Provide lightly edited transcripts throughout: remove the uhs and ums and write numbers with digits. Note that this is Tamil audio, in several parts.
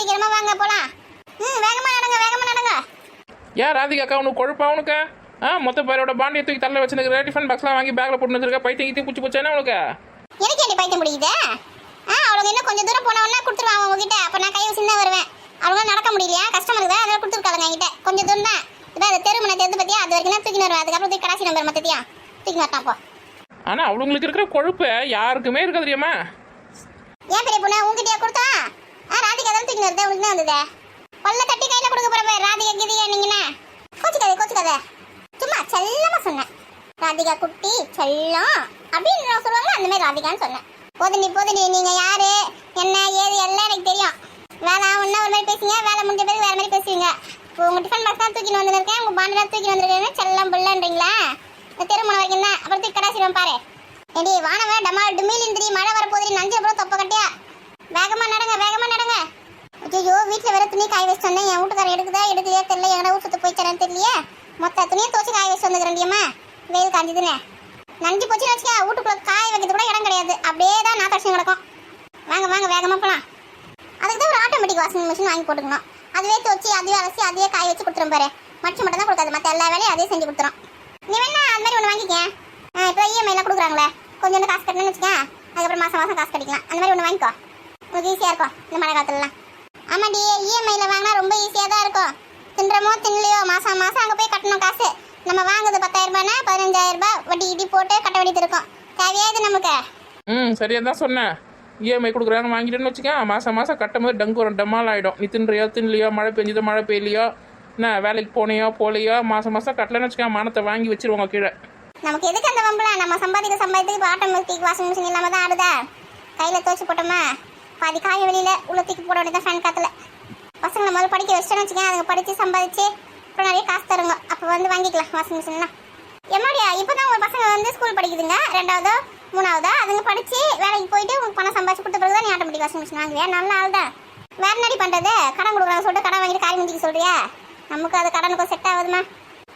சீக்கிரமா வாங்க போலாம். வேகமா நடங்க, வேகமா நடங்க. ஏன் ராதிகா அக்கா உனக்கு கொழுப்பா உனக்கு? மொத்த பேரோட பாண்டியை தூக்கி தள்ள வச்சுருக்கிற, டிஃபன் பாக்ஸ்லாம் வாங்கி பேக்கில் போட்டு வச்சிருக்க, பைத்தியம் கீத்தி குச்சி போச்சானே உனக்கு? எனக்கு என்ன பைத்தியம் முடியுது? அவங்க இன்னும் கொஞ்சம் தூரம் போனவொன்னா கொடுத்துருவாங்க உங்ககிட்ட. அப்போ நான் கையை வச்சு தான் வருவேன். அவங்க நடக்க முடியலையா, கஷ்டமா தான், அதெல்லாம் கொடுத்துருக்காங்க என்கிட்ட. கொஞ்சம் தூரம் தான். இப்போ அந்த தெருமனை தெரிந்து பற்றியா, அது வரைக்கும் தான் தூக்கி வருவேன். அதுக்கப்புறம் தூக்கி கடைசி நம்பர் மொத்தத்தையா தூக்கி வரட்டான். அப்போ ஆனால் அவங்களுக்கு இருக்கிற கொழுப்பு யாருக்குமே இருக்க தெரியுமா? ஏன் பெரிய பொண்ணு உங்ககிட்டயா கொடுத்தா? ராதிகா தான் தூக்கி வருது, உங்களுக்கு தான் வந்தது. பல்ல தட்டி கையில் கொடுக்க போகிறப்ப ராதிகா கிதியா நீங்கண்ணா கோச்சுக்காதே. சும்மா செல்லமா சொன்னேன். ராதிகா குட்டி செல்லம் அப்படின்னு நான் சொல்லுவாங்க, அந்த மாதிரி ராதிகான்னு சொன்னேன். போதுண்டி நீங்க யாரு என்ன ஏது எல்லாம் எனக்கு தெரியும். வேலை ஒன்னா ஒரு மாதிரி பேசுங்க, வேலை முடிஞ்ச பிறகு வேற மாதிரி பேசுவீங்க. இப்போ உங்க டிஃபன் பாக்ஸ் தான் தூக்கிட்டு வந்துருக்கேன், உங்க பாண்டெல்லாம் தூக்கி வந்துருக்கேன், செல்லம் புள்ளன்றீங்களா? தெருமணம் வரைக்கும் தான், அப்புறம் தூக்கி கடாசிடுவேன் பாரு. ஏடி வானவ டமால் டுமிலிந்திரி, மழை வர போதிரி, நஞ்சு அப்புறம் தொப்ப கட்டியா. வேகமா நடங்க. ஐயோ வீட்டுல வேற துணி காய வச்சு வந்தேன். என் வீட்டுக்காரன் எடுக்கலையா தெரியல. எங்கடா ஊர் சுத்த போய் தரேன்னு தெரியலையே. மொத்த துணியை துவச்சி காய வச்சு வந்துக்கிறேன்டியம்மா. வெயில் காஞ்சிதுன்னு நஞ்சு போச்சுன்னு வச்சுக்க, வீட்டுக்குள்ள காய வைக்கிறது கூட இடம் கிடையாது. அப்படியே தான் நாத்தாட்சி கிடக்கும். வாங்க வேகமா போலாம். அதுக்கு தான் ஒரு ஆட்டோமேட்டிக் வாஷிங் மிஷின் வாங்கி போட்டுக்கணும். அதுவே துவச்சி அதுவே அலசி அதுவே காய வச்சு கொடுத்துரும் பாரு. மடிச்சு மட்டும் தான் கொடுக்காது, மற்ற எல்லா வேலையும் அதே செஞ்சு கொடுத்துரும். நீ வேணா அது மாதிரி ஒன்று வாங்கிக்க. இப்போ இஎம்ஐலாம் கொடுக்குறாங்களே, கொஞ்சம் காசு கட்டணும்னு வச்சுக்க, அதுக்கப்புறம் மாசம் காசு கட்டிக்கலாம். அந்த மாதிரி ஒன்று வாங்கிக்கோ, உங்களுக்கு ஈஸியாக இருக்கும் இந்த மழை காலத்துலலாம். ஆமாடி, இஎம்ஐயில் வாங்கினா ரொம்ப ஈஸியாக தான் இருக்கும். தின்றமோ தின்னலையோ மாதம் அங்கே போய் கட்டணும் காசு. நம்ம வாங்குறது 10,000 ரூபாய்னா 15,000 ரூபாய் வட்டி இடி போட்டு கட்ட வேண்டியது இருக்கும். தேவையா இது நமக்கு? சரியா தான் சொன்னேன். இஎம்ஐ கொடுக்குறாங்க வாங்கிட்டேன்னு வச்சுக்க, மாதம் கட்டும் போது டங்கு ஒரு டமால் ஆகிடும். நீ தின்லையோ மழை பெஞ்சதோ மழை பெய்யலையோ என்ன வேலைக்கு போலையோ மாதம் கட்டலன்னு வச்சுக்க, மானத்தை வாங்கி வச்சிருவாங்க கீழே. நமக்கு எதுக்கு அந்த வம்பல? நம்ம சம்பாதிக்கிறதுக்கு இப்போ ஆட்டோமேட்டிக் வாஷிங் மிஷின் இல்லாமல் தான் ஆடுதா? கையில் துவச்சி போட்டோமா பாதி காய வெளியில் உள்ள தூக்கி போட வேண்டியதான் ஃபேன் காற்றுல. பசங்களை முதல்ல படிக்க வச்சுட்டோன்னு வச்சுக்கேன், அதுங்க படித்து சம்பாதிச்சு அப்புறம் நிறைய காசு தருங்க. அப்போ வந்து வாங்கிக்கலாம் வாஷிங் மிஷின்லாம். எம்மாடியா இப்போ தான் உங்கள் பசங்க வந்து ஸ்கூல் படிக்குதுங்க, 2ஆவதோ 3ஆவதோ. அதுங்க படித்து வேலைக்கு போயிட்டு உங்களுக்கு பணம் சம்பாதிச்சு கொடுத்த பிறகு தான் நீ ஆட்டோமேட்டிக் வாஷிங் மிஷின் வாங்குவியா? நல்ல ஆள் தான். வேற நடி பண்ணுறது, கடன் கொடுக்குறாங்க சொல்லிட்டு கடன் வாங்கிட்டு காரி முடிக்க சொல்றியா? நமக்கு அது கடனுக்கும் செட் ஆகுதுமா?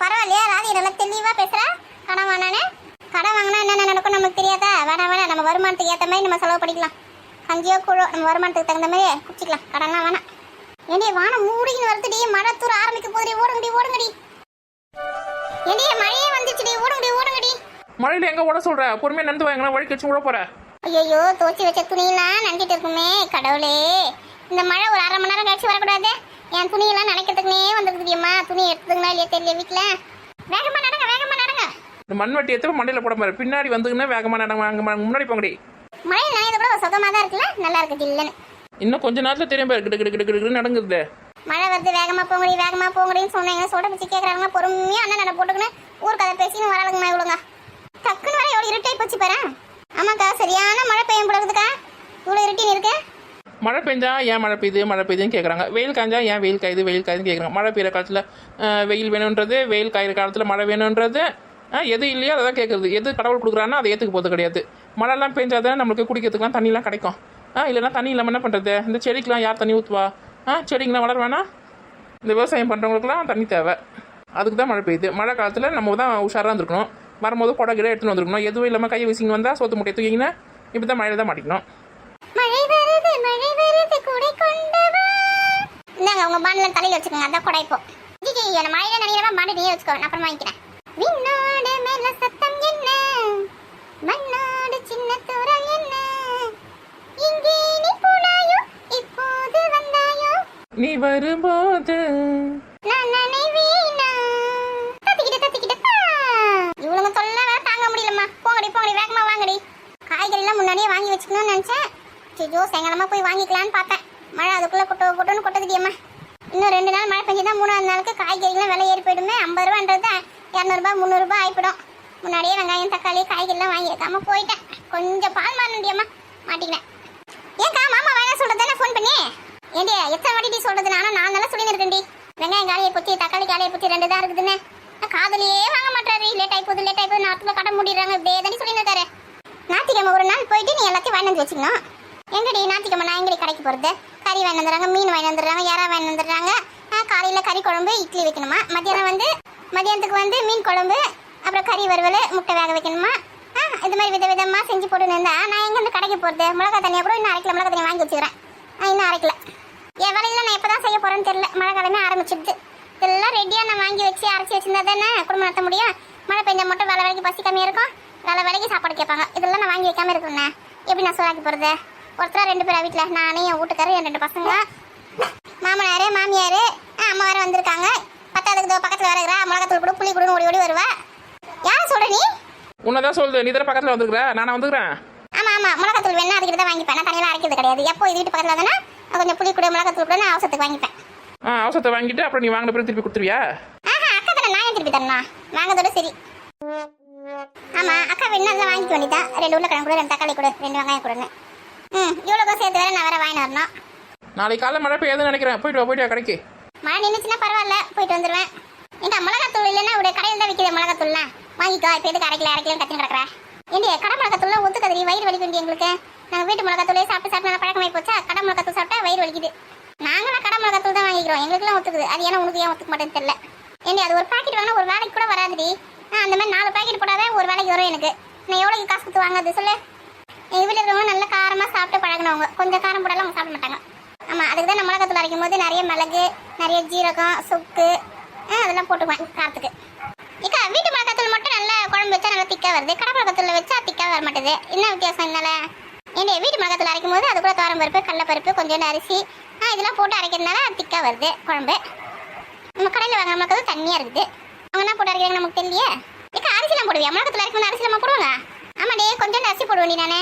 பரவாயில்லையா ராதி, நல்லா தெளிவாக பேசுகிறா. கடன் வாங்கினானே, கடன் வாங்கினா என்னென்ன நடக்கும் நமக்கு தெரியாதா? வேணாம் நம்ம வருமானத்துக்கு ஏற்ற மாதிரி நம்ம செலவு பண்ணிக்கலாம். கஞ்சியோ கூழோ நம்ம வருமானத்துக்கு தகுந்த மாதிரி குடிச்சிக்கலாம், கடன்லாம் வேணாம். ஏண்டிய வானம் மூடின்னு வருதுடி, மழை தூர ஆரம்பிக்க போதுடி. ஓடுங்கடி. ஏண்டிய மழையே வந்துச்சுடி, ஓடுங்கடி. மழையில எங்க ஓட சொல்ற? பொறுமையா நடந்து வாங்க, வழி கழிச்சு ஓட போற. ஐயோ துவச்சி வச்ச துணியெல்லாம் நனைஞ்சிட்டு இருக்குமே கடவுளே. இந்த மழை ஒரு 1/2 மணி நேரம் கழிச்சு வரக்கூடாது? என் துணியெல்லாம் நினைக்கிறதுக்குனே வந்துருக்குதியம்மா. துணி எடுத்துதுங்களா இல்லையா தெரியல வீட்டுல. வேகமா நடங்க. இந்த மண்வெட்டி எடுத்து மண்டையில போட பாரு. பின்னாடி வந்துங்கன்னா வேகமா நடங்க, முன்னாடி போங்கடி. மழை நனையது கூட ஒரு சுகமா தான் இருக்குல்ல, நல்லா இருக்கு இல்லைன்னு. இன்னும் கொஞ்ச நேரத்துல தெரியும் பாரு, கிடு நடங்குது. மழை வருது, வேகமா போங்கடின்னு சொன்னீங்க. சொல்ற பிச்சு கேட்கறாங்க. பொறுமையா அண்ணன் நட போட்டுக்கணும். ஊர் கதை பேசின்னு வரலங்கம்மா இவ்வளோங்க. டக்குன்னு வர எவ்வளோ இருட்டாയി போச்சு பாரு. ஆமாக்கா சரியான மழை பெய்யும் போடுறதுக்கா இவ்வளோ இருட்டின்னு இருக்கு. மழை பெஞ்சா ஏன் மழை பெய்யுதுன்னு கேட்குறாங்க. வெயில் காய்ஞ்சா ஏன் வெயில் காயுதுன்னு கேட்குறாங்க. மழை பெய்யுற காலத்தில் வெயில் வேணுன்றது, வெயில் காய்கிற காலத்தில் மழை வேணுன்றது. எது இல்லையோ அதை தான் கேட்குறது. எது கடவுள் கொடுக்குறான்னா அதை ஏற்றுக்கு போகிறது கிடையாது. மழைலாம் பெஞ்சாதான் நம்மளுக்கு குடிக்கிறதுக்குலாம் தண்ணிலாம் கிடைக்கும். இல்லைன்னா தண்ணி இல்லாமல் என்ன பண்ணுறது? இந்த செடிக்கெலாம் யார் தண்ணி ஊற்றுவா? செடிங்களாம் வளர வேணாம். இந்த விவசாயம் பண்ணுறவங்களுக்குலாம் தண்ணி தேவை. அதுக்கு தான் மழை பெய்யுது. மழை காலத்தில் நம்ம தான் உஷாராக இருந்துருக்கணும். வரும்போது கொடை கிட எடுத்துன்னு வந்துருக்கணும். எதுவும் இல்லாமல் கையை வீசிங்க வந்தால் சோத்து முட்டையை தூக்கிங்கன்னா இப்படி தான் மழையில் தான் மாட்டிக்கணும். இந்தாங்க உங்க பாண்டில் தலையில் வச்சுக்கோங்க, அதான் கொடை. இப்போ மழையில நினைக்கிறவா பாண்டி நீயே வச்சுக்கோ, நான் அப்புறம் வாங்கிக்கிறேன். விண்ணோடு மேல சத்தம் என்ன, மண்ணோடு சின்ன தூரம் என்ன, இங்கே நீ போனாயோ இப்போது வந்தாயோ, நீ வரும்போது நான் நினைவீனா. தத்திக்கிட்ட இவளுங்க தொல்லை வேற தாங்க முடியலம்மா. போங்கடி வேகமா வாங்கடி. காய்கறிலாம் முன்னாடியே வாங்கி வச்சுக்கணும்னு நினைச்சேன். ஜோ சாயங்காலமா போய் வாங்கிக்கலான்னு பார்த்தேன். மழை அதுக்குள்ள கொட்டோன்னு கொட்டதுடியம்மா. இன்னும் 2 நாள் மழை பெஞ்சு தான் 3ஆவது நாளுக்கு காய்கறிலாம் விலை ஏறி போயிடுமே. 50 ரூபான்றது 200 ரூபாய் 300 ரூபாய் ஆயிப்படும். முன்னாடியே வெங்காயம் தக்காளி காய்கறிலாம் வாங்கி வைக்காம போயிட்டேன். கொஞ்சம் பால் மாறணுடியம்மா, மாட்டிக்கினேன். ஏன்க்கா மாமா வேணா சொல்றதானே ஃபோன் பண்ணி? ஏண்டி எத்தனை வாட்டி சொல்றது? நானும் 4 நாளாக சொல்லின்னு இருக்கேன்டி. வெங்காயம் காலையை பற்றி தக்காளி காலையை பற்றி 2 தான் இருக்குதுன்னு. காதலியே வாங்க மாட்டாரு. லேட் ஆகி போகுது நாட்டுல கடை மூடிடுறாங்க. இப்படியே தானே சொல்லின்னு இருக்காரு. ஞாயிற்றுக்கிழமை ஒரு நாள் போயிட்டு நீ எல்லாத்தையும் வாங்கி வந்து வச்சுக்கணும். எங்கடி ஞாயிற்றுக்கிழமை நான் எங்கடி கடைக்கு போகிறது? கறி வாங்கி வந்துடுறாங்க, மீன் வாங்கி வந்துடுறாங்க, இறா வாங்கி வந்துடுறாங்க. காலையில் கறி குழம்பு இட்லி வைக்கணுமா, மதியானத்துக்கு வந்து மீன் குழம்பு, அப்புறம் கறி வறுவல், முட்டை வேக வைக்கணுமா. இது மாதிரி விதமாக செஞ்சு போட்டுன்னு இருந்தா நான் எங்கேருந்து கடைக்கு போகிறது? மிளகா தண்ணியாக கூட இன்னும் 1/2 கிலோ மிளகா தண்ணி வாங்கி வச்சுக்கிறேன். இன்னும் 1/2 கிலோ. வேலையில நான் எப்பதான் செய்ய போறேன்னு தெரியல. மழை காலமே ஆரம்பிச்சிடுது. இதெல்லாம் ரெடியா நான் வாங்கி வச்சு அரைச்சி வச்சிருந்தா தானே குடும்பம் நடத்த முடியும். மழை பெஞ்சா மட்டும் வேலை வேலைக்கு பசி கம்மியா இருக்கும், வேலை வேலைக்கு சாப்பாடு கேட்பாங்க. இதெல்லாம் நான் வாங்கி வைக்காம இருக்குண்ணே. எப்படி நான் சோறாக்கி போறது? ஒருத்தரா 2 பேரா வீட்டில், நானே என் வீட்டுக்காரரு என் 2 பசங்க, மாமனாரு மாமியாரு, அம்மா வேற வந்திருக்காங்க. பத்தாவதுக்கு பக்கத்துல வேற இருக்கிறா. மிளகாத்தூள் கூட புளி கூட ஓடி ஓடி வருவா. யார சொல்ற நீ? உன்னதான் சொல்லுது, நீ தானே பக்கத்தில் வந்துருக்குற, நானா வந்துக்கிறேன். ஆமா ஆமா, மிளகாத்தூள் வேணா அதுக்கிட்ட தான் வாங்கிப்பேன். நான் தனியாக அரைக்கிறது கிடையாது. எப்போ இது வீட்டு பக்கத்தில் தானே கொஞ்சம் புளி கூட மிளகாத்தூள் கூட நான் அவசரத்துக்கு வாங்கிப்பேன். அவசரத்தை வாங்கிட்டு அப்புறம் நீ வாங்கின பிறகு திருப்பி கொடுத்துருவியா? ஆஹா, அக்கா தானே, நான் ஏன் திருப்பி தரணும்? வாங்கதோட சரி. ஆமா, அக்கா வேணா அதெல்லாம் வாங்கிக்க வேண்டியதான். 2 உருளைக்கிழங்கு கூட, 2 தக்காளி கூட, 2 வெங்காயம் கொடுங்க. இவ்வளோ சேர்த்து வேற நான் வேற வாங்கிட்டு வரணும். நாளைக்கு காலைல மழை பெய்யாதுன்னு நினைக்கிறேன். போயிட்டு வா கடைக்கு. மழை நின்றுச்சுன்னா பரவாயில்ல, போயிட்டு வந்துடுவேன். ஏண்டா மிளகாத்தூள் இல்லைன்னா உடைய கடையில் தான் விற்கிது மிளகாத்தூள்லாம். வாங்கிக்கோ. இப்போ எதுக்கு அரைக்கல கத்தின்னு கிடக்குறா? ஏண்டி கடை மிளகாத்தூள்லாம் ஒத்துக்கதிரி, வயிறு வலிக்க வேண்டிய எங்களுக்கு. நாங்கள் வீட்டு மிளகாத்தூளே சாப்பிட்டு சாப்பிட்டு நல்லா பழக்கமாகி போச்சா. கடை மிளகாத்தூள் சாப்பிட்டா வயிறு வலிக்குது. நாங்களாம் கடை மிளகாத்தூள் தான் வாங்கிக்கிறோம். எங்களுக்குலாம் ஒத்துக்குது. அது ஏன்னா உனக்கு ஏன் ஒத்துக்க மாட்டேன்னு தெரியல. ஏண்டி அது ஒரு பாக்கெட் வாங்கினா ஒரு வேலைக்கு கூட வராதுடி. அந்த மாதிரி 4 பாக்கெட் போடாத ஒரு வேலைக்கு வரும் எனக்கு. நான் எவ்வளோக்கு காசு கொடுத்து வாங்காது சொல்லு? எங்கள் வீட்டில் இருக்கிறவங்க நல்லா காரமாக சாப்பிட்டு பழகினவங்க. கொஞ்சம் காரம் போடாலும் அவங்க சாப்பிட மாட்டாங்க. ஆமாம், அதுக்கு தான் நான் மிளகாத்தூள் அரைக்கும் போது நிறைய மிளகு, நிறைய ஜீரகம், சுக்கு அதெல்லாம் போட்டுக்குவேன் காரத்துக்கு. இக்கா வீட்டு மிளகாத்தூள் மட்டும் நல்லா குழம்பு வச்சா நல்லா திக்காக வருது. கடை மிளகாத்தூள் வச்சா திக்காக வர மாட்டேது. என்ன வித்தியாசம் என்னால? ஏன்னா வீட்டு மிளகாத்தூள் அரைக்கும் போது அது கூட துவரம்பருப்பு, கடலைப்பருப்பு, கொஞ்சோண்டு அரிசி இதெல்லாம் போட்டு அரைக்கிறதுனால திக்காக வருது குழம்பு. நம்ம கடையில் வாங்குற மிளகாத்தூள் தண்ணியாக இருக்குது. அவங்க என்ன போட்டு அரைக்கிறாங்க நமக்கு தெரியலையே. இக்கா அரிசிலாம் போடுவியா? மிளகாத்தூள் அரைக்கும் போது அரிசிலாமா போடுவாங்க? ஆமாடே, கொஞ்சோண்டு அரிசி போட வேண்டி நானே.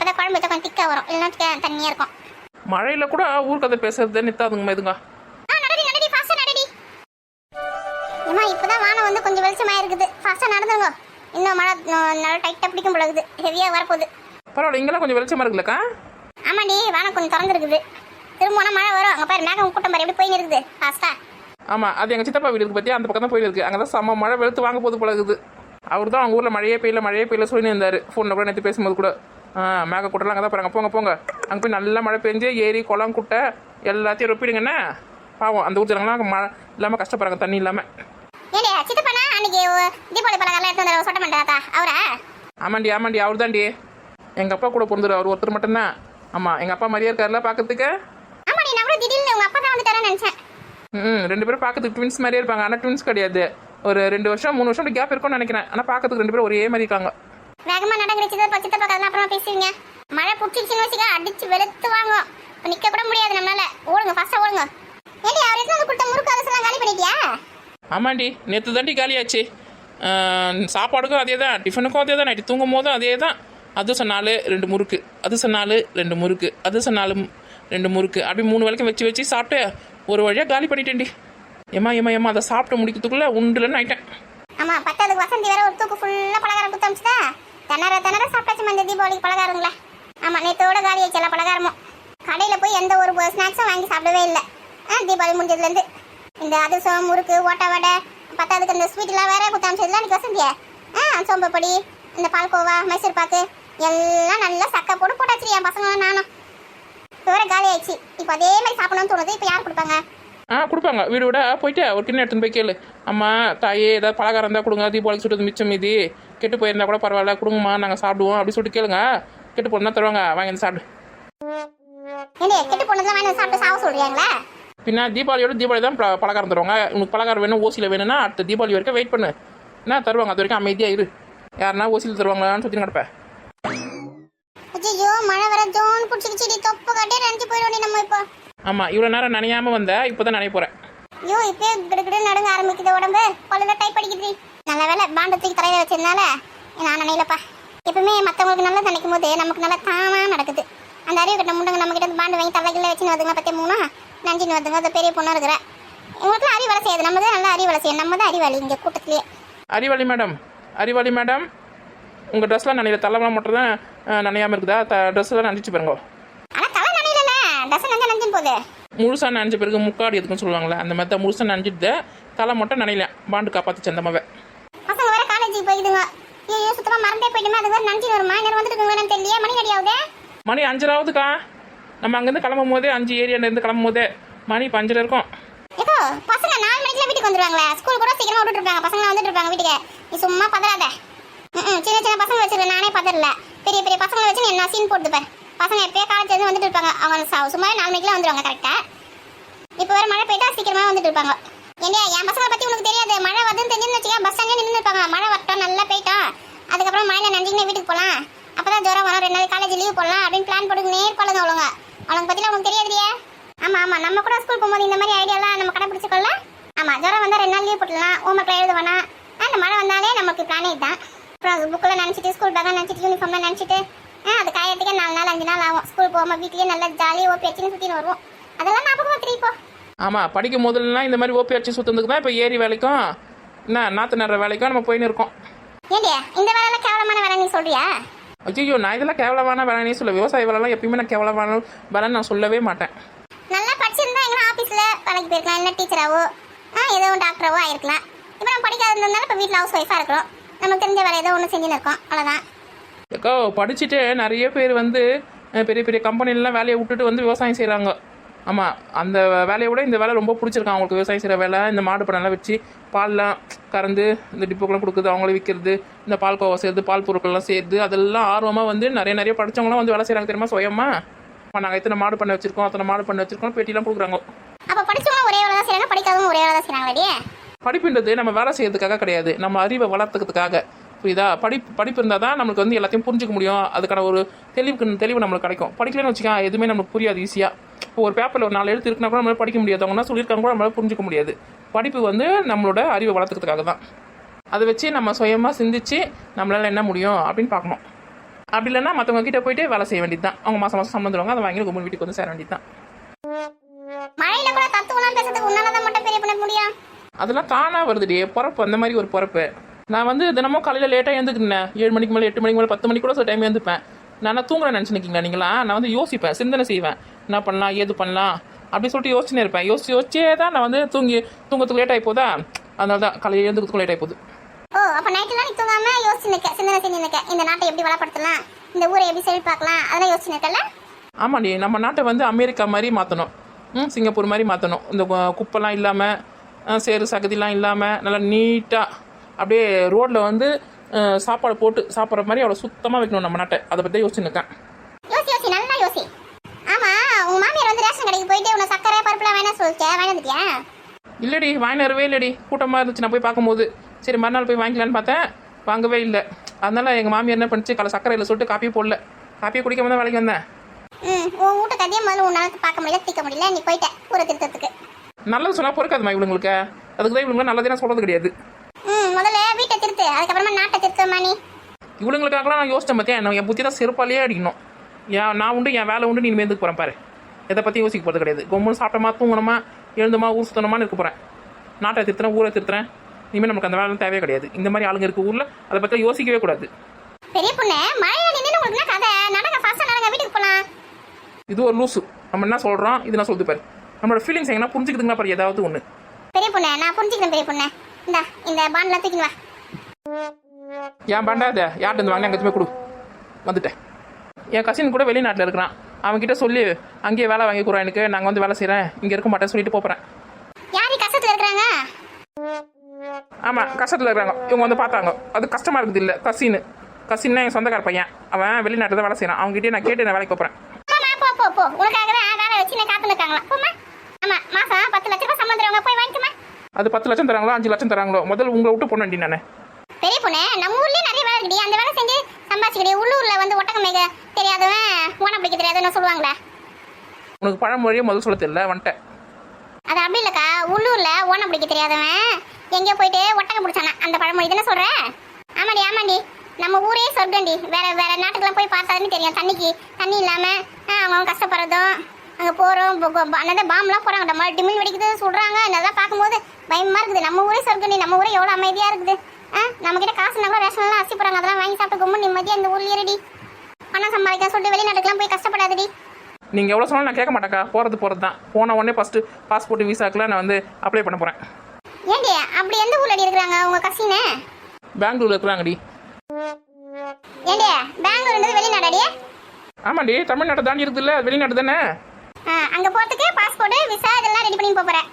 அப்போ குழம்பு வச்சா கொஞ்சம் திக்காக வரும், இல்லைன்னா தண்ணியாக இருக்கும். மழையில கூட ஊர்க்கதை பேசுறது நித்தாதுங்கம்மா இதுங்க. நடடி ஃபாஸ்டா நடடி. ஏமா இப்பதான் வானம் வந்து கொஞ்சம் வெளிச்சமா இருக்குது. ஃபாஸ்டா நடந்துங்க. இன்னும் மழை நல்லா டைட்டா பிடிக்கும் போல இருக்குது. ஹெவியா வரப்போகுது. பரவாயில்ல, இங்கெல்லாம் கொஞ்சம் வெளிச்சமா இருக்குல்லக்கா? ஆமாடி, வானம் கொஞ்சம் திறந்துருக்குது. திரும்ப மழை வரும். அங்க பாரு மேகம் கூட்டம் பாரு எப்படி போய் இருக்குது ஃபாஸ்டா. ஆமா, அது எங்க சித்தப்பா வீடு இருக்கு பத்தியா, அந்த பக்கம் தான் போயிருக்கு. அங்கதான் செம்ம மழை வெளுத்து வாங்க போது போல இருக்குது. அவர் தான் அவங்க ஊர்ல மழையே பெய்யல சொல்லி இருந்தாரு. ஃபோன்ல கூட நேற்று பேசும்போது கூட மேக கூட்டலாம் அங்கே தான் பாருங்க. போங்க அங்கே போய் நல்லா மழை பெஞ்சு ஏரி குளம் குட்டை எல்லாத்தையும் ரொப்பிடுங்கண்ணே. பாவம் அந்த ஊர் ஜனங்களாம் மழை இல்லாமல் கஷ்டப்படுறாங்க, தண்ணி இல்லாமல். ஏண்டே சித்தப்பா அன்னைக்கு தீபாவளி பலகாரம் எடுத்து வந்து சொட்ட மாட்டாரா அவரா? ஆமாண்டி அவர் தாண்டி. எங்கள் அப்பா கூட பிறந்துரு, அவர் ஒருத்தர் மட்டும்தான். ஆமாம், எங்கள் அப்பா மாதிரியே இருக்காருல பார்க்கறதுக்கு. ஆமாடி, நான் கூட திடீர்னு உங்கள் அப்பா தான் வந்துட்டாரன்னு நினச்சேன். 2 பேரும் பார்க்கறதுக்கு ட்வின்ஸ் மாதிரியே இருப்பாங்க. ஆனால் ட்வின்ஸ் கிடையாது. ஒரு 2 வருஷம் 3 வருஷம் கேப் இருக்கும்னு நினைக்கிறேன். ஆனால் பார்க்கறதுக்கு 2 பேரும் ஒரே மாதிரி இருக்காங்க. வேகமா நடந்துருச்சு சித்தப்பா கதெல்லாம் அப்புறமா பேசுவீங்க. மழை புடிச்சிச்சுன்னு வச்சுக்க அடிச்சு வெளுத்து வாங்கும். நிக்க கூட முடியாது நம்மளால. ஓடுங்க ஃபாஸ்டா ஓடுங்க. ஏடி அவர் எடுத்து கொடுத்த முறுக்கு அரசெல்லாம் காலி பண்ணிட்டியா? ஆமாண்டி, நேற்று தாண்டி காலியாச்சு. சாப்பாடுக்கும் அதே தான், டிஃபனுக்கும் அதே தான், நைட்டு தூங்கும் போதும் அதே தான். அது சொன்னாலும் 2 முறுக்கு, அது சொன்னாலும் 2 முறுக்கு, அது சொன்னாலும் 2 முறுக்கு, அப்படி 3 வேளைக்கும் வச்சு சாப்பிட்டு ஒரு வழியாக காலி பண்ணிட்டேன்டி. ஏமா அதை சாப்பிட்டு முடிக்கிறதுக்குள்ள உண்டுலன்னு ஆயிட்டேன். ஆமா, பத்தாவதுக்கு வசந்தி வேற ஒரு தூக்கு ஃபுல்லா பலகாரம் குத்து அமிச்சுதா. திணற சாப்பிட்டாச்சு இந்த தீபாவளிக்கு பலகாரங்களா. ஆமா, நேற்றோட காலி ஆயிடுச்சு எல்லா பலகாரமும். கடையில் போய் எந்த ஒரு ஸ்நாக்ஸும் வாங்கி சாப்பிடவே இல்லை தீபாவளி முடிஞ்சதுலேருந்து. இந்த அதிரசம், முறுக்கு, ஓட்ட வடை, பத்தாவதுக்கு இந்த ஸ்வீட்லாம் வேற குத்து அமிச்சதுலாம் இன்னைக்கு வசந்தியா. சோம்பப்பொடி, இந்த பால்கோவா, மைசூர் பாக்கு எல்லாம் நல்லா சக்கை போட்டாச்சு என் பசங்களும் நானும். இப்போ வேற காலி ஆயிடுச்சு. இப்போ அதே மாதிரி சாப்பிடணும்னு தோணுது. இப்போ யார் கொடுப்பாங்க? கொடுப்பாங்க. வீடு விட போயிட்டு ஒரு கிண்ணம் எடுத்துன்னு போய் கேளு. அம்மா தாயே ஏதாவது பலகாரம் இருந்தால் கொடுங்க, தீபாவளிக்கு சுட்டது மிச்சம் மீதி கெட்டு போயிருந்தா கூட பரவாயில்ல கொடுங்கம்மா, நாங்கள் சாப்பிடுவோம் அப்படின்னு சொல்லிட்டு கேளுங்க. கெட்டு போனா தருவாங்க, வாங்கி வந்து சாப்பிடு. கெட்டு போனதுலாம் வாங்கி சாப்பிட்டு சாவ சொல்றீங்களா? பின்ன தீபாவளி தான் பலகாரம் தருவாங்க. உனக்கு பலகாரம் வேணும் ஓசியில் வேணும்னா அடுத்த தீபாவளி வரைக்கும் வெயிட் பண்ணு. என்ன தருவாங்க, அது வரைக்கும் அமைதியாக இரு. யாருன்னா ஓசியில் தருவாங்களான்னு சுற்றி கிடப்பேன். ஐயோ, மழை வர ஜோன் பிடிச்சிக்கிச்சு. தொப்பு கட்டே நினைச்சு போயிடுவோம் நம்ம இப்போ. ஆமாம், இவ்வளோ நேரம் நனையாமல் வந்தேன், இப்போ தான் நனைய போகிறேன். ஐயோ, இப்பயே கிடுக்கிடு நடுங்க ஆரம்பிக்குது உடம்பு. பல்லுல டைப் அடிக்குது. நல்ல வேலை பாண்டத்துக்கு தலையில வச்சதுனால நான் நினைலப்பா. எப்பவுமே மற்றவங்களுக்கு நல்லா நினைக்கும் போது நமக்கு நல்லா தானா நடக்குது. அந்த அறிவு கட்ட முண்டங்க நம்ம கிட்ட பாண்டு வாங்கி தலைகளை வச்சுன்னு வருதுங்க. பத்தே 3 நஞ்சின்னு வருதுங்க. அது பெரிய பொண்ணு இருக்கிற எங்களுக்குலாம் அறிவு வேலை செய்யாது. நம்ம தான் நல்லா அறிவு வேலை செய்யும். நம்ம தான் அறிவாளி இங்கே கூட்டத்திலேயே. அறிவாளி மேடம் உங்கள் ட்ரெஸ்லாம் நனையில, தலைலாம் மட்டும் தான் நனையாமல் இருக்குதா? ட்ரெஸ்லாம் நனைச்சு பாருங்க. ஆனால் தலை நனையில ட்ரெஸ் நஞ்சின்னு போகுது. முழுசாக நனைஞ்ச பிறகு முக்காடு எதுக்குன்னு சொல்லுவாங்களே, அந்த மாதிரி தான் முழுசாக நனைஞ்சிட்டு தலை மட்டும் நனையில. பாண்டு காப்பாற்றிச்சு அந்த மாதிரி. பசங்க வேற காலேஜுக்கு போயிடுங்க. ஐயோ, சுத்தமாக மறந்தே போயிட்டுமா. அதுக்கு வேறு நஞ்சு வருமா? நேரம் வந்துட்டு தெரியல. மணி அடியாவது மணி 5:00 நம்ம அங்கேருந்து கிளம்பும் போதே 5 ஏரியாலேருந்து கிளம்பும் போதே மணி 5:00 இருக்கும். ஏதோ பசங்க 4 மணிக்கெல்லாம் வீட்டுக்கு வந்துருவாங்களே. ஸ்கூல் கூட சீக்கிரமா விட்டுட்டு இருப்பாங்க. பசங்க வந்துட்டு இருப்பாங்க வீட்டுக்கு. நீ சும்மா பதறாத. சின்ன பசங்க வச்சிருக்கேன், நானே பதறல. பெரிய பசங்களை வச்சு என்ன சீன் போட்டுப்பார். பசங்க எப்பயே காலேஜ்லேருந்து வந்துட்டு இருப்பாங்க. அவங்க சும்மா 4 மணிக்கெல்லாம் வந்துடுவாங்க கரெக்டாக. இப்போ வேற மழை பெய்தா சீக்கிரமா வந்துட்டு இருப்பாங்க. ஏண்டா என் பசங்களை பத்தி உனக்கு தெரியாது. மழை வருதுன்னு தெரிஞ்சுன்னு வச்சுக்க பஸ் ஸ்டாண்ட்ல நின்று இருப்பாங்க. மழை வரட்டும் நல்லா பெய்யட்டும், அதுக்கப்புறம் மழையில நனைஞ்சிக்கினே வீட்டுக்கு போகலாம், அப்பதான் ஜுரம் வரும், 2 நாள் காலேஜ் லீவ் போடலாம் அப்படின்னு பிளான் போட்டுக்கினே இருப்பாளுங்க. அவளுங்க பத்திலாம் உனக்கு தெரியாதுடியே. ஆமா ஆமா, நம்ம கூட ஸ்கூல் போகும்போது இந்த மாதிரி ஐடியாலாம் நம்ம கடைபிடிச்சிக்கொள்ள. ஆமா, ஜுரம் வந்தா 2 நாள் லீவ் போடலாம், ஹோம்ஒர்க்ல எழுத வேணாம். அந்த மழை வந்தாலே நமக்கு பிளானே இதுதான். அப்புறம் புக்கில் நினச்சிட்டு ஸ்கூல் பேக்காக நினச்சிட்டு யூனிஃபார்ம்லாம் நினச்சிட்டு அது காயத்துக்கே 4 நாள் 5 நாள் ஆகும். ஸ்கூல் போகாமல் வீட்லேயே நல்லா ஜாலியாக ஓப்பி வச்சுன்னு சுற்றின்னு வருவோம். அதெல்லாம் ஞாபகம் வந்துட்டு இப்போ. ஆமாம், படிக்கும் போதெல்லாம் இந்த மாதிரி ஓபி அடிச்சு சுற்றுறதுக்கு தான் இப்போ ஏரி வேலைக்கும் என்ன நாற்று நடுற வேலைக்கும் நம்ம போயின்னு இருக்கோம். ஏண்டியா இந்த வேலைலாம் கேவலமான வேலை நீ சொல்றியா? ஐயோ, நான் இதெல்லாம் கேவலமான வேலைன்னு சொல்ல, விவசாய வேலைலாம் எப்பயுமே நான் கேவலமான வேலைன்னு நான் சொல்லவே மாட்டேன். நல்லா படிச்சிருந்தா எங்கன்னா ஆஃபீஸில் வேலைக்கு போயிருக்கலாம், இல்லை டீச்சராகவோ ஏதோ டாக்டராகவோ ஆயிருக்கலாம். இப்போ நம்ம படிக்காத இருந்ததுனால இப்போ வீட்டில் ஹவுஸ் ஒய்ஃபாக இருக்கிறோம். நமக்கு தெரிஞ்ச வேலை ஏதோ ஒன்று செஞ்சுன்னு இருக்கோம், அவ்வளோதான். அக்கா, படிச்சுட்டு நிறைய பேர் வந்து பெரிய பெரிய கம்பெனிலலாம் வேலையை விட்டுட்டு வந்து விவசாயம் செய்கிறாங்க. ஆமாம், அந்த வேலையை விட இந்த வேலை ரொம்ப பிடிச்சிருக்காங்க அவங்களுக்கு. விவசாயம் செய்கிற வேலை, இந்த மாடு பண்ணலாம் வச்சு பால்லாம் கறந்து இந்த டிப்போக்கெல்லாம் கொடுக்குது, அவங்களே விற்கிறது, இந்த பால் கோவா செய்கிறது, பால் பொருட்கள்லாம் செய்கிறது, அதெல்லாம் ஆர்வமாக வந்து நிறைய படித்தவங்களாம் வந்து வேலை செய்கிறாங்க தெரியுமா, சுயமா. நாங்கள் இத்தனை மாடு பண்ண வச்சிருக்கோம், அத்தனை மாடு பண்ண வச்சிருக்கோம், பேட்டிலாம் கொடுக்குறாங்க. அப்போ படிச்சவங்க ஒரே வேலை தான் செய்கிறாங்க, படிக்காதவங்க ஒரே வேலை தான் செய்கிறாங்களே. படிப்புன்றது நம்ம வேலை செய்யறதுக்காக கிடையாது, நம்ம அறிவை வளர்த்துக்கிறதுக்காக. புரியுதா? படிப்பு இருந்தால் தான் நம்மளுக்கு வந்து எல்லாத்தையும் புரிஞ்சிக்க முடியும். அதுக்கான ஒரு தெளிவு நம்மளுக்கு கிடைக்கும். படிக்கலன்னு வச்சுக்கா எதுவுமே நம்மளுக்கு புரியாது ஈஸியாக. இப்போ ஒரு பேப்பரில் ஒரு 4 எழுத்து இருக்குன்னா கூட நம்மளால படிக்க முடியாது, அவங்கன்னா சொல்லியிருக்காங்க கூட நம்மளால புரிஞ்சிக்க முடியாது. படிப்பு வந்து நம்மளோட அறிவை வளர்த்துக்கிறதுக்காக தான். அதை வச்சு நம்ம சுயமாக சிந்திச்சு நம்மளால என்ன முடியும் அப்படின்னு பார்க்கணும். அப்படி இல்லைன்னா மற்றவங்க கிட்ட போயிட்டு வேலை செய்ய வேண்டியது தான். அவங்க மாதம் சம்பளம் தருவாங்க, அதை வாங்கி உங்கள் வீட்டுக்கு வந்து சேர வேண்டியது தான். மழையில கூட தத்துவலாம் பேசுறதுக்கு உன்னாலதான் மட்டும் பெரிய பண்ண முடியும். அதெல்லாம் தானா வருதுடி, பொறப்பு அந்த மாதிரி ஒரு பொறப்பு. நான் வந்து தினமும் காலையில் லேட்டாக எழுந்துக்கினேன், 7 மணிக்கு மேலே 8 மணிக்கு மேலே 10 மணிக்கு கூட சில டைம் எழுந்துப்பேன். நான் தூங்குறேன் நினச்சிருக்கீங்களா நீங்களா? நான் வந்து யோசிப்பேன், சிந்தனை செய்வேன், என்ன பண்ணலாம் ஏது பண்ணலாம் அப்படின்னு சொல்லிட்டு யோசிச்சுனே இருப்பேன். யோசிச்சே தான் நான் வந்து தூங்கத்துக்கு லேட் ஆகி போதா, அதனால தான் காலையில் எழுந்துக்கிறதுக்கு லேட் ஆகி போகுது. ஓ, அப்போ நைட்லாம் நீ தூங்காம யோசிச்சு நிற்க, சிந்தனை செஞ்சு நிற்க, இந்த நாட்டை எப்படி வளப்படுத்தலாம், இந்த ஊரை எப்படி செழிப்பாக்கலாம், அதெல்லாம் யோசிச்சு நிற்கல. ஆமாண்டி, நம்ம நாட்டை வந்து அமெரிக்கா மாதிரி மாற்றணும், சிங்கப்பூர் மாதிரி மாற்றணும். இந்த குப்பைலாம் இல்லாமல், சேறு சகதிலாம் இல்லாமல், நல்லா நீட்டாக அப்படியே ரோட்டில் வந்து சாப்பாடு போட்டு சாப்பிட்ற மாதிரி அவ்வளோ சுத்தமாக வைக்கணும் நம்ம நாட்டை. அதை பற்றி யோசிச்சு நிற்கேன். யோசி நல்லா யோசி. ஆமா, உங்க மாமியார் வந்து ரேஷன் கடைக்கு போயிட்டு உன சக்கரை பருப்புலாம் வேணா சொல்லிச்சே, வாங்கிட்டியா? இல்லடி, வாங்கினவே இல்லடி, கூட்டமாக இருந்துச்சு. நான் போய் பார்க்கும்போது சரி மறுநாள் போய் வாங்கிக்கலான்னு பார்த்தேன், வாங்கவே இல்லை. அதனால எங்கள் மாமியார் என்ன பண்ணிச்சு, காலை சக்கரையில் சொல்லிட்டு காப்பியே போடல, காப்பியை குடிக்காம தான் வேலைக்கு வந்தேன். உன் வீட்டு கதையை முதல்ல உன்னால பார்க்க முடியல, தீக்க முடியல, நீ போயிட்ட ஊரை திருத்தத்துக்கு. நல்லது சொன்னால் பொறுக்காதுமா இவங்களுக்கு, அதுக்கு தான் இவங்களுக்கு நல்லதே நான் சொல்கிறது கிடையாது. முதல்ல வீட்டை திருத்து, அதுக்கப்புறமா நாட்டை திருத்தமா நீ. இவங்களுக்காகலாம் நான் யோசிச்சேன் பார்த்தியா, நான் என் புத்தி தான் செருப்பாலேயே அடிக்கணும். நான் உண்டு, என் வேலை உண்டு, நீ மேந்துக்கு போகிறேன் பாரு. எதை பற்றி யோசிக்க போகிறது கிடையாது. கொம்பு சாப்பிட்டமா தூங்கணுமா எழுந்துமா ஊர் சுத்தணுமான்னு இருக்க போகிறேன். நாட்டை திருத்துறேன், ஊரை திருத்துறேன், இனிமேல் நமக்கு அந்த வேலை தேவையே கிடையாது. இந்த மாதிரி ஆளுங்க இருக்க ஊரில் அதை பற்றி யோசிக்கவே கூடாது. பெரிய பொண்ணு, மழையில நின்று உங்களுக்கு கதை நடங்க, ஃபாஸ்ட்டாக நடங்க, வீட்டுக்கு போகலாம். இது ஒரு லூசு. நம்ம என்ன சொல்கிறோம், இது நான் சொல்லுது பாரு. நம்மளோட ஃபீலிங்ஸ் எங்கன்னா புரிஞ்சுக்கிதுங்களா பாரு, ஏதாவது ஒன்று. பெரிய பொண்ணு, நான் புரிஞ்சுக்கிறேன் பெரிய பொண்ணு. இந்த பாண்டெலாம் தூக்கின்னு வா. ஏன் பாண்டாத யார்ட்டு இருந்து வாங்க, அங்கே கொடு. வந்துட்டேன். என் கசின் கூட வெளிநாட்டில் இருக்கிறான், அவன்கிட்ட சொல்லி அங்கேயே வேலை வாங்கி கொடுறான் எனக்கு. நாங்கள் வந்து வேலை செய்கிறேன், இங்கே இருக்க மாட்டேன்னு சொல்லிட்டு போகிறேன். யாரு கஷ்டத்தில் இருக்கிறாங்க? ஆமாம், கஷ்டத்தில் இருக்கிறாங்க. இவங்க வந்து பார்த்தாங்க, அது கஷ்டமாக இருக்குது. இல்லை கசின்னா என் சொந்தக்கார பையன், அவன் வெளிநாட்டில் தான் வேலை செய்யறான். அவங்ககிட்ட நான் கேட்டு நான் வேலைக்கு போகிறேன். போ, உனக்காக தான் வேலை வச்சு நான் காத்து இருக்காங்களா? போமா. ஆமாம், மாதம் 10 லட்ச ரூபாய் சம்பளம் தருவாங்க, போய் வாங்கிக்கமா. அது 10 லட்சம் தராங்களோ 5 லட்சம் தராங்களோ, முதல்ல உங்களை விட்டு போனேன்டி நான். பெரிய பொண்ணு, நம்ம ஊர்லேயே நிறைய வேலை இருக்குடி, அந்த வேலை செஞ்சு சம்பாதிச்சுக்கிடி. உள்ளூரில் வந்து ஒட்டகம் மேய்க்க தெரியாதவன் ஓனம் பிடிக்க தெரியாதுன்னு சொல்லுவாங்களே. உனக்கு பழமொழியே முதல் சொல்ல தெரியல, வந்துட்டேன். அது அப்படி இல்லைக்கா, உள்ளூரில் ஓனம் பிடிக்க தெரியாதவன் எங்கேயோ போயிட்டு ஒட்டகம் பிடிச்சானே, அந்த பழமொழி தானே சொல்கிறேன். ஆமாண்டி, நம்ம ஊரே சொர்க்கண்டி. வேற நாட்டுக்கெல்லாம் போய் பார்த்தாதுன்னு தெரியும். தண்ணி இல்லாமல் அவங்க கஷ்டப்படுறதும், அங்கே போகிறோம் அந்த பாம்பெலாம் போகிறாங்க, டிமில் வெடிக்குது சொல்கிறாங்க. அதெல்லாம் பார்க்கும்போது பயமாக இருக்குது. நம்ம ஊரே சொர்க்கண்டி, நம்ம ஊரே எவ்வளோ அமைதியாக இருக்குது. நம்மக்கிட்ட காசு கூட ரேஷன்லாம் அரிசி போகிறாங்க, அதெல்லாம் வாங்கி சாப்பிட்டு ரொம்ப நிம்மதியாக இந்த ஊர்லேயே ரெடி பணம் சம்பாதிக்க சொல்லிட்டு வெளிநாட்டுக்கெல்லாம் போய் கஷ்டப்படாதடி. நீங்கள் எவ்வளோ சொன்னாலும் நான் கேட்க மாட்டேக்கா. போகிறது தான். போன உடனே ஃபஸ்ட்டு பாஸ்போர்ட் விசாக்கெலாம் நான் வந்து அப்ளை பண்ண போகிறேன். ஏண்டி அப்படி எந்த ஊர்ல அடி இருக்கிறாங்க உங்க கசினு? பெங்களூர்ல இருக்கிறாங்கடி. ஏண்டி பெங்களூர்ன்றது வெளிநாடாடி? ஆமாண்டி, தமிழ்நாட்டை தாண்டி இருக்குதுல்ல, வெளிநாடு தானே. அங்க போறதுக்கு பாஸ்போர்ட் விசா இதெல்லாம் ரெடி பண்ணி போறேன்.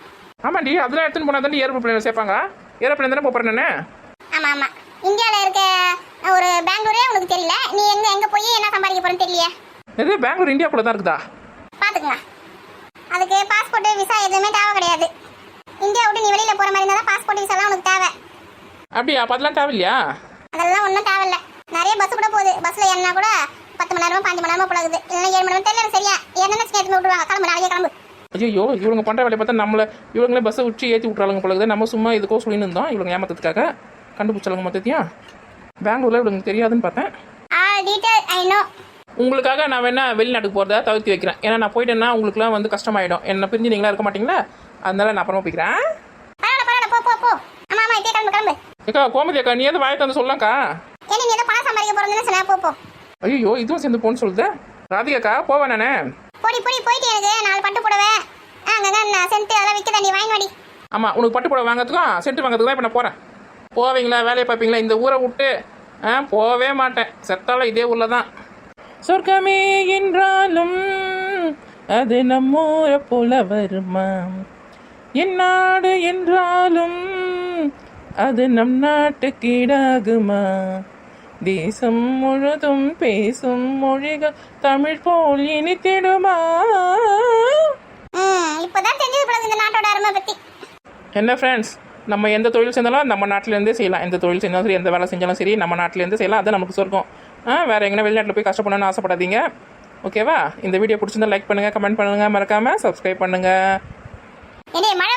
ஆமாண்டி, அதெல்லாம் எடுத்துன்னு போனால் தாண்டி ஏரோப்ளேனில் சேர்ப்பாங்க. ஏரோப்ளேன் தானே போகிறேன் நான். ஆமா இந்தியாவில் இருக்க ஒரு பெங்களூரே உனக்கு தெரியல, நீ எங்க போய் என்ன சம்பாதிக்க போறேன்னு தெரியல. எது பெங்களூர் இந்தியாக்குள்ள தான் இருக்குதா? பாத்துக்கங்க, அதுக்கு பாஸ்போர்ட் பாஸ்போர்ட் விசா எதுவுமே தேவை கிடையாது. இந்தியா விட்டு நீ வெளியில போற மாதிரி இருந்தா தான் பாஸ்போர்ட் விசாலாம் உனக்கு தேவை. அப்படியா? அப்போ அதெல்லாம் தேவையில்லையா? அதெல்லாம் ஒன்றும் தேவையில்ல. நிறைய பஸ் கூட போகுது. பஸ்ல ஏறினா கூட 10 மணி நேரமோ 5 மணி நேரமோ போகுது. இல்லைன்னா 7 மணி நேரம் தெரியல சரியா. என்னென்ன எடுத்து விட்டுருவாங்க. கிளம்பு, நாளைக்கே கிளம்பு. ஐயோ, இவங்க பண்ணுற வேலையை பார்த்தா நம்மளை இவங்களே பஸ்ஸை உச்சி ஏற்றி விட்றாங்க போலகுது. நம்ம சும்மா இதுக்கோ சொல்லின்னு இருந்தோம். இவங்க ஏமாத்ததுக்காக கண்டுபிடிச்சாலுங்க மொத்தத்தையும். பெங்களூரில் இவங்களுக்கு தெரியாதுன்னு பார்த்தேன். All detail I know. உங்களுக்காக நான் வேணா வெளிநாட்டுக்கு போகிறதா தவிர்த்து வைக்கிறேன். ஏன்னா நான் போயிட்டேன்னா உங்களுக்குலாம் வந்து கஷ்டமாயிடும். என்ன பிரிஞ்சு நீங்களா இருக்க மாட்டீங்களா? அதனால நான் அப்புறமா போய்க்கிறேன். பரவாயில்ல போ போ போ. ஆமா ஆமா இப்பயே கிளம்பு கிளம்பு. ஏக்கா கோமதி அக்கா, நீ எதை வாயத்தை வந்து சொல்லலாம்க்கா? ஏன்னா நீ ஏதோ பணம் சம்பாதிக்க போறதுன்னு சொன்னா போ போ. ஐயோ, இதுவும் சேர்ந்து போன்னு சொல்லுது. ராதிகாக்கா போவேன் நானே. போடி போடி போயிட்டு எனக்கு 4 பட்டு புடவை அங்கே சென்ட் அதெல்லாம் விற்க நீ வாங்கி வாடி. ஆமாம், உனக்கு பட்டு புடவை வாங்கிறதுக்கும் சென்ட் வாங்கிறதுக்கு தான் இப்போ நான் போகிறேன். போவீங்களா? வேலையை பார்ப்பீங்களா? இந்த ஊரை விட்டு போகவே மாட்டேன். செத்தாலும் இதே ஊரில் தான். சொர்க்கமே என்றாலும் அது நம்மூரை போல வருமா? என் நாடு என்றாலும் அது நம் நாட்டுக்கு ஈடாகுமா? தேசம் முழுதும் பேசும் மொழிகள் தமிழ் போல் இனித்திடுமா? இப்போதான் தெரிஞ்சது போல இந்த நாட்டோட அருமை பத்தி. என்ன ஃப்ரெண்ட்ஸ், நம்ம எந்த தொழில் செஞ்சாலும் நம்ம நாட்டிலேருந்தே செய்யலாம். எந்த தொழில் செஞ்சாலும் சரி, எந்த வேலை செஞ்சாலும் சரி, நம்ம நாட்டிலேருந்து செய்யலாம். அது நமக்கு சொர்க்கம். வேறு எங்கன்னா வெளிநாட்டில் போய் கஷ்டப்படணும்னு ஆசைப்படாதீங்க. ஓகேவா? இந்த வீடியோ பிடிச்சிருந்தா லைக் பண்ணுங்கள், கமெண்ட் பண்ணுங்கள், மறக்காமல் சப்ஸ்கிரைப் பண்ணுங்கள். என்ன